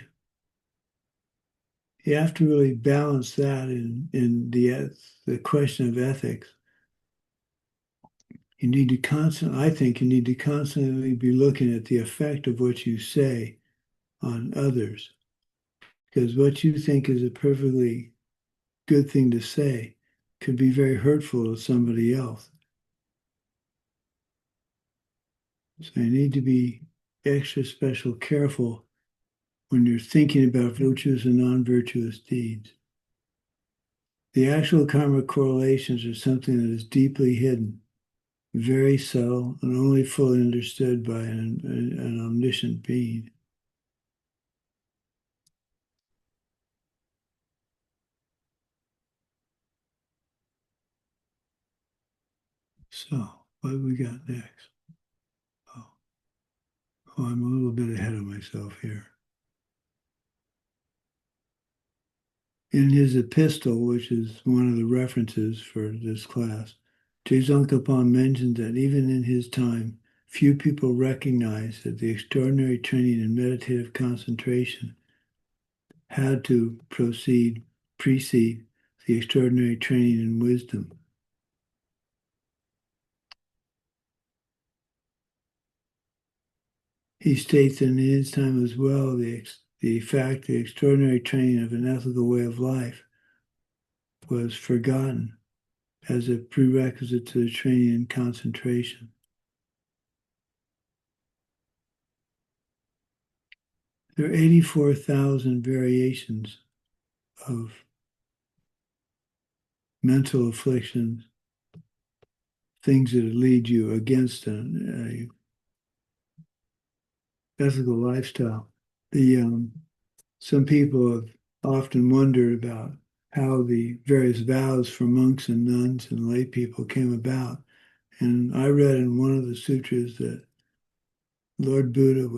really balance that in the question of ethics. You need to I think you need to constantly be looking at the effect of what you say on others. Because what you think is a perfectly good thing to say could be very hurtful to somebody else. So you need to be extra special careful when you're thinking about virtuous and non-virtuous deeds. The actual karma correlations are something that is deeply hidden, very subtle, and only fully understood by an omniscient being. So, what do we got next? Oh, I'm a little bit ahead of myself here. In his epistle, which is one of the references for this class, Tsongkhapa mentioned that even in his time, few people recognized that the extraordinary training in meditative concentration had to precede the extraordinary training in wisdom. He states that in his time as well, the extraordinary training of an ethical way of life was forgotten as a prerequisite to the training in concentration. There are 84,000 variations of mental afflictions, things that lead you against a ethical lifestyle. Some people have often wondered about how the various vows for monks and nuns and lay people came about. And I read in one of the sutras that Lord Buddha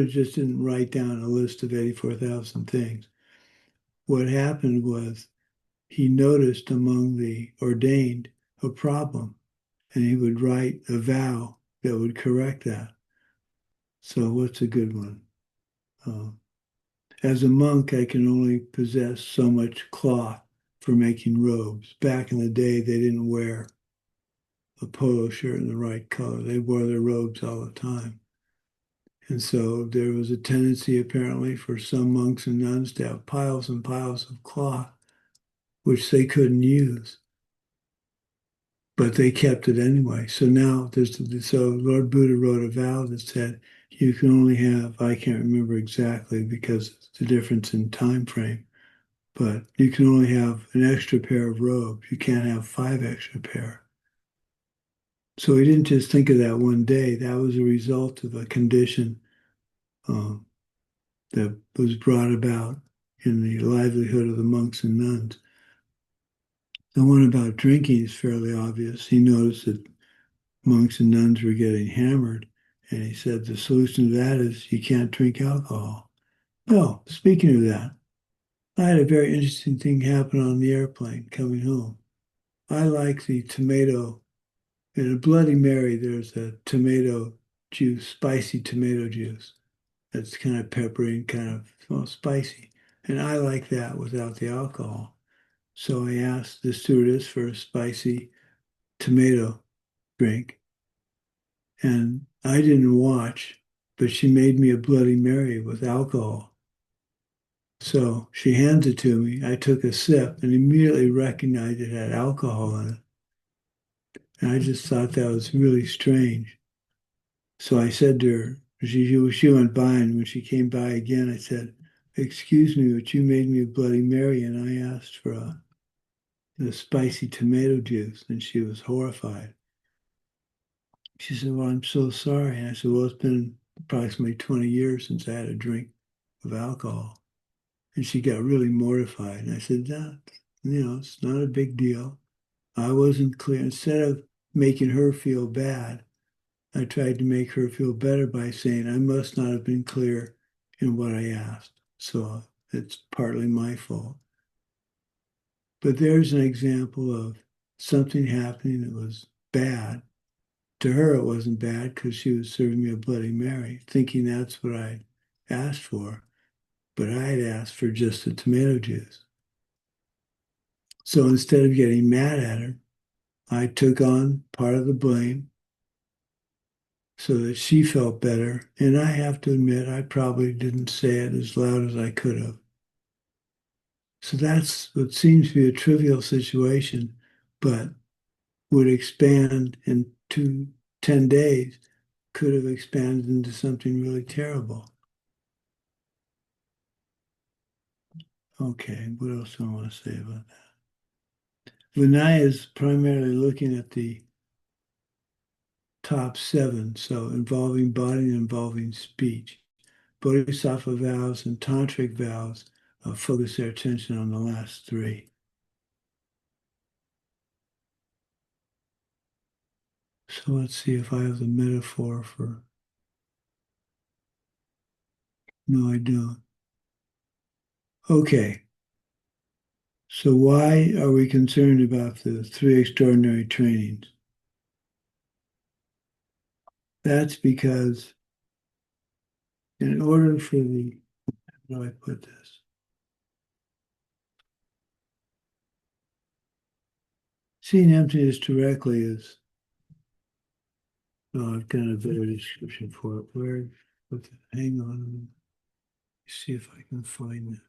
just didn't write down a list of 84,000 things. What happened was he noticed among the ordained a problem, and he would write a vow that would correct that. So what's a good one? As a monk, I can only possess so much cloth for making robes. Back in the day, they didn't wear a polo shirt in the right color. They wore their robes all the time. And so there was a tendency, apparently, for some monks and nuns to have piles and piles of cloth, which they couldn't use. But they kept it anyway. So now so Lord Buddha wrote a vow that said you can only have, I can't remember exactly because it's the difference in time frame, but you can only have an extra pair of robes. You can't have 5 extra pair. So he didn't just think of that one day. That was a result of a condition that was brought about in the livelihood of the monks and nuns. The one about drinking is fairly obvious. He noticed that monks and nuns were getting hammered, and he said the solution to that is you can't drink alcohol. Well, speaking of that, I had a very interesting thing happen on the airplane coming home. I like the tomato. In a Bloody Mary, there's a tomato juice, spicy tomato juice. That's kind of peppery and kind of well, spicy. And I like that without the alcohol. So I asked the stewardess for a spicy tomato drink. And I didn't watch, but she made me a Bloody Mary with alcohol. So she hands it to me. I took a sip and immediately recognized it had alcohol in it. And I just thought that was really strange. So I said to her, she went by, and when she came by again, I said, "Excuse me, but you made me a Bloody Mary, and I asked for the spicy tomato juice." And she was horrified. She said, "Well, I'm so sorry." And I said, "Well, it's been approximately 20 years since I had a drink of alcohol." And she got really mortified. And I said, "No, it's not a big deal." I wasn't clear. Instead of making her feel bad, I tried to make her feel better by saying I must not have been clear in what I asked. So it's partly my fault. But there's an example of something happening that was bad. To her, it wasn't bad because she was serving me a Bloody Mary, thinking that's what I asked for. But I had asked for just the tomato juice. So instead of getting mad at her, I took on part of the blame so that she felt better. And I have to admit, I probably didn't say it as loud as I could have. So that's what seems to be a trivial situation, but would expand in 10 days, could have expanded into something really terrible. Okay, what else do I want to say about that? Vinaya is primarily looking at the top 7, so involving body and involving speech. Bodhisattva vows and tantric vows focus their attention on the last 3. So let's see if I have the metaphor for. No, I don't. Okay. So why are we concerned about the 3 extraordinary trainings? That's because in order for how do I put this? Seeing emptiness directly is, oh, I've got a better description for it. Hang on. See if I can find it.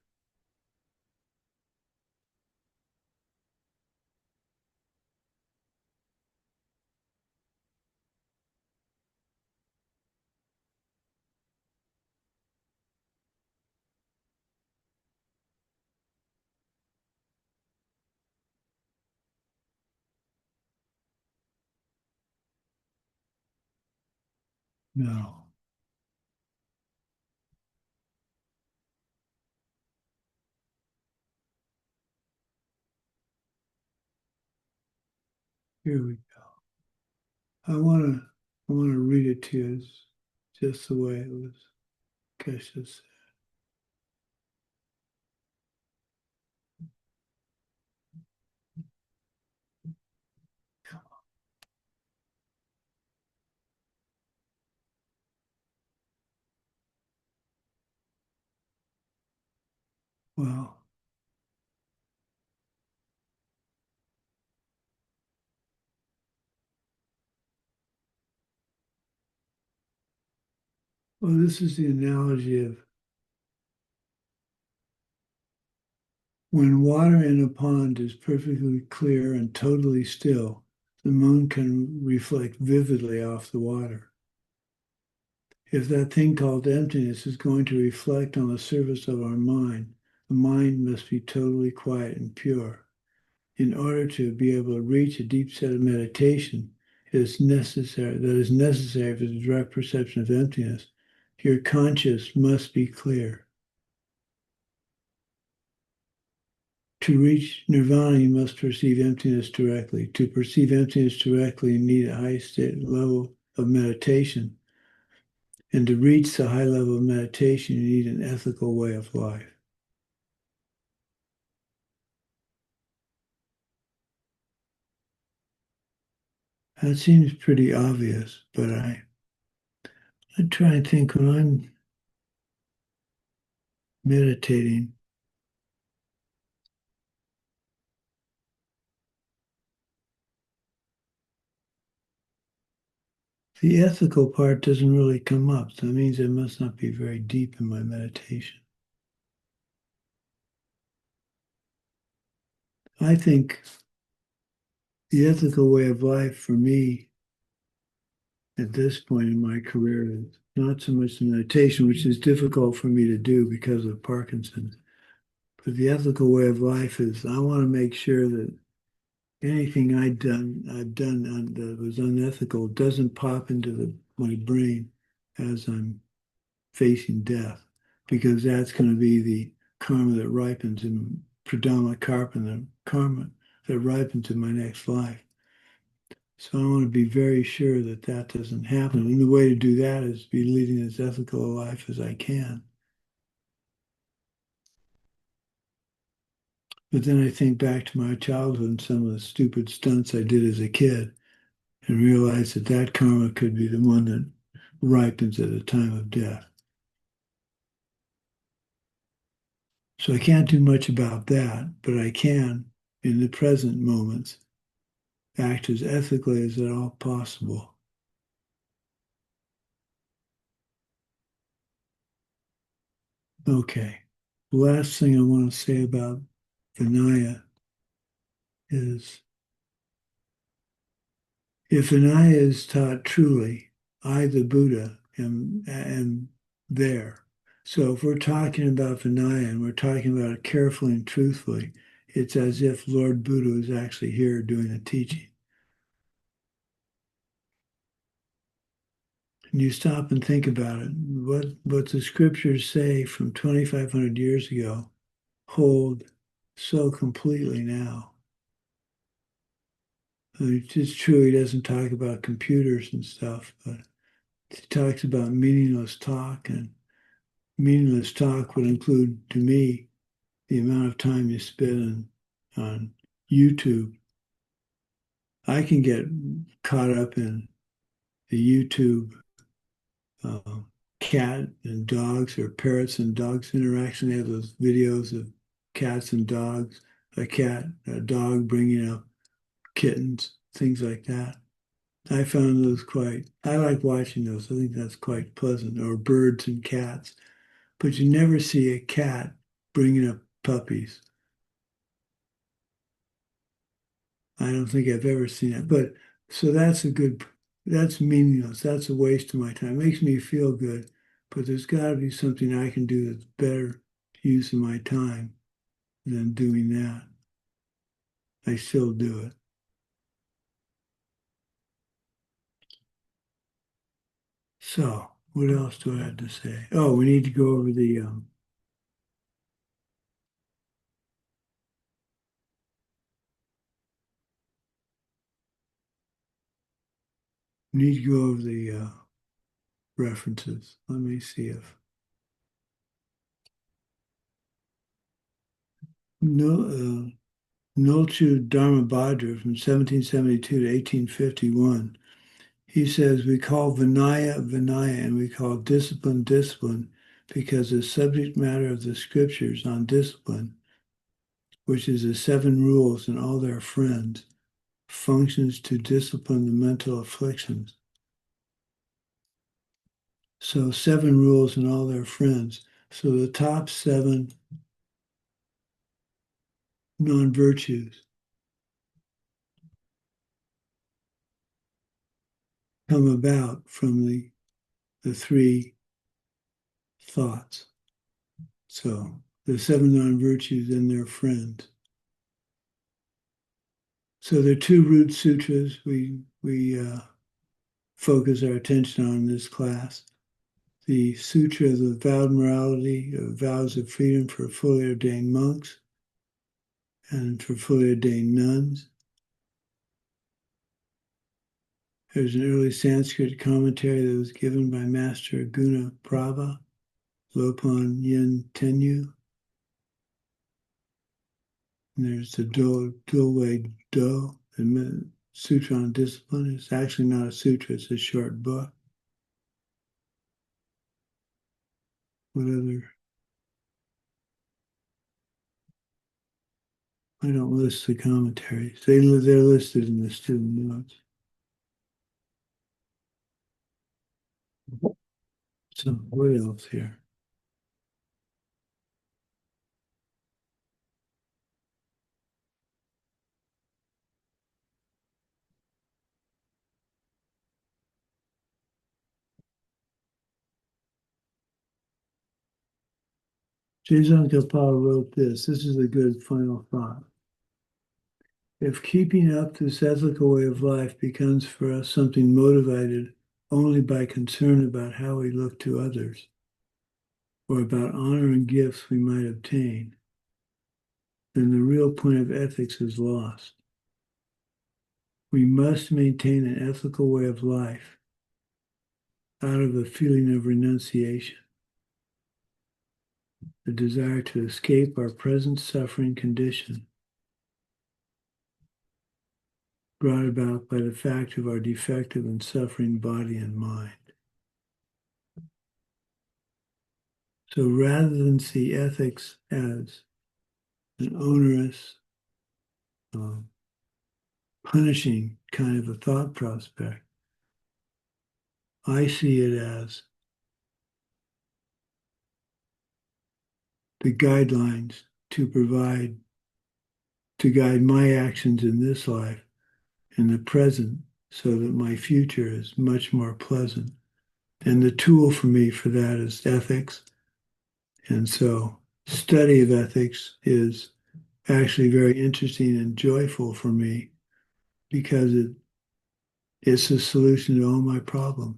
No. Here we go. I wanna read it to you just the way it was. Geshe said. Well, Well, this is the analogy of when water in a pond is perfectly clear and totally still, the moon can reflect vividly off the water. If that thing called emptiness is going to reflect on the surface of our mind, the mind must be totally quiet and pure. In order to be able to reach a deep set of meditation that is necessary for the direct perception of emptiness, your conscious must be clear. To reach nirvana, you must perceive emptiness directly. To perceive emptiness directly, you need a high state level of meditation. And to reach the high level of meditation, you need an ethical way of life. That seems pretty obvious, but I try and think when I'm meditating, the ethical part doesn't really come up. So that means I must not be very deep in my meditation. I think the ethical way of life for me at this point in my career is not so much the meditation, which is difficult for me to do because of Parkinson's, but the ethical way of life is I want to make sure that anything I've done that was unethical doesn't pop into my brain as I'm facing death, because that's going to be the karma that ripens in predominant karma that ripens in my next life. So I want to be very sure that that doesn't happen. And the way to do that is be leading as ethical a life as I can. But then I think back to my childhood and some of the stupid stunts I did as a kid and realize that that karma could be the one that ripens at the time of death. So I can't do much about that, but I can, in the present moments, act as ethically as at all possible. Okay. The last thing I want to say about Vinaya is if Vinaya is taught truly, I, the Buddha, am there. So if we're talking about Vinaya and we're talking about it carefully and truthfully, it's as if Lord Buddha is actually here doing the teaching. And you stop and think about it. What the scriptures say from 2,500 years ago hold so completely now. It's true he doesn't talk about computers and stuff, but he talks about meaningless talk, and meaningless talk would include, to me, the amount of time you spend on YouTube. I can get caught up in the YouTube cat and dogs or parrots and dogs interaction. They have those videos of cats and dogs, a dog bringing up kittens, things like that. I found those I like watching those. I think that's quite pleasant. Or birds and cats. But you never see a cat bringing up puppies. I don't think I've ever seen it. But so that's meaningless. That's a waste of my time. It makes me feel good. But there's got to be something I can do that's better use of my time than doing that. I still do it. So, what else do I have to say? Oh, we need to go over the references. Let me see if Nolchu Dharmabhadra from 1772 to 1851. He says, we call Vinaya, Vinaya, and we call discipline, discipline, because the subject matter of the scriptures on discipline, which is the 7 rules and all their friends, functions to discipline the mental afflictions. So 7 rules and all their friends. So the top 7 non-virtues come about from the 3 thoughts. So the 7 non-virtues and their friends. So there are 2 root sutras we focus our attention on in this class. The Sutra of the Vowed Morality of Vows of Freedom for fully ordained monks and for fully ordained nuns. There's an early Sanskrit commentary that was given by Master Guna Prabha, Lopon Yin Tenyu. And there's the Dulway Do, the Sutra on Discipline. It's actually not a sutra, it's a short book. What other? I don't list the commentaries. They're listed in the student notes. So what else here? Jason Kapal wrote this. This is a good final thought. If keeping up this ethical way of life becomes for us something motivated only by concern about how we look to others, or about honor and gifts we might obtain, then the real point of ethics is lost. We must maintain an ethical way of life out of a feeling of renunciation, the desire to escape our present suffering condition, brought about by the fact of our defective and suffering body and mind. So rather than see ethics as an onerous, punishing kind of a thought prospect, I see it as the guidelines to guide my actions in this life, in the present, so that my future is much more pleasant. And the tool for me for that is ethics. And so study of ethics is actually very interesting and joyful for me because it's a solution to all my problems.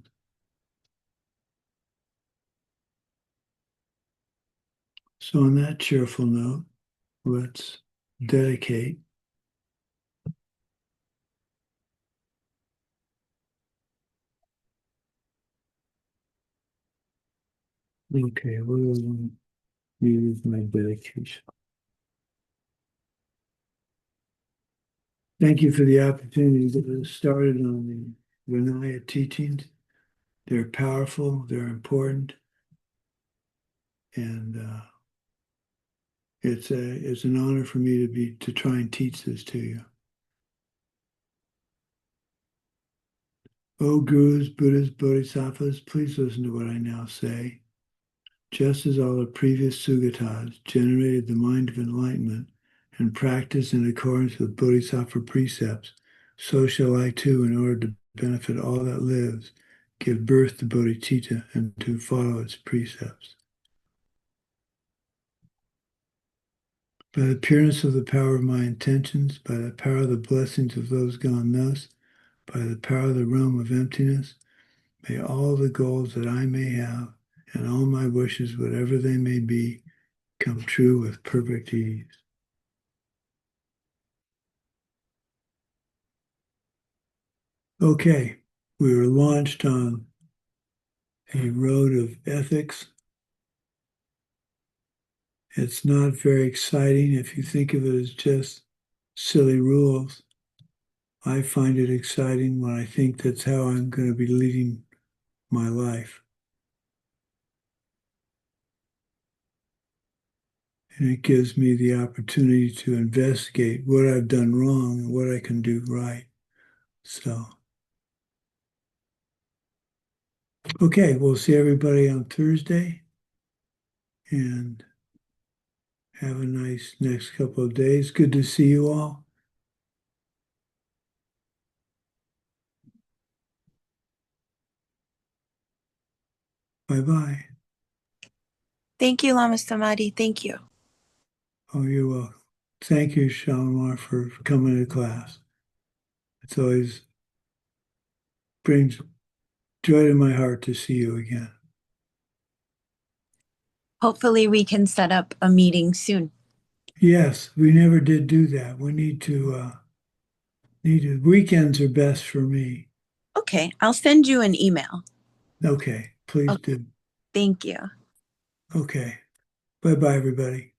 So on that cheerful note, let's dedicate. Okay, we'll use my dedication. Thank you for the opportunity to get started on the Vinaya teachings. They're powerful, they're important, and it's an honor for me to try and teach this to you. O Gurus, Buddhas, Bodhisattvas, please listen to what I now say. Just as all the previous Sugatas generated the mind of enlightenment and practiced in accordance with Bodhisattva precepts, so shall I too, in order to benefit all that lives, give birth to bodhicitta and to follow its precepts. By the pureness of the power of my intentions, by the power of the blessings of those gone thus, by the power of the realm of emptiness, may all the goals that I may have and all my wishes, whatever they may be, come true with perfect ease. Okay, we were launched on a road of ethics. It's not very exciting if you think of it as just silly rules. I find it exciting when I think that's how I'm going to be leading my life. And it gives me the opportunity to investigate what I've done wrong and what I can do right. So Okay, we'll see everybody on Thursday and have a nice next couple of days. Good to see you all. Bye-bye. Thank you, Lama Sumati. Thank you. Oh, you're welcome. Thank you, Shalimar, for coming to class. It's always brings joy to my heart to see you again. Hopefully we can set up a meeting soon. Yes, we never did do that. We need to weekends are best for me. Okay, I'll send you an email. Okay, please Okay. do. Thank you. Okay. Bye-bye, everybody.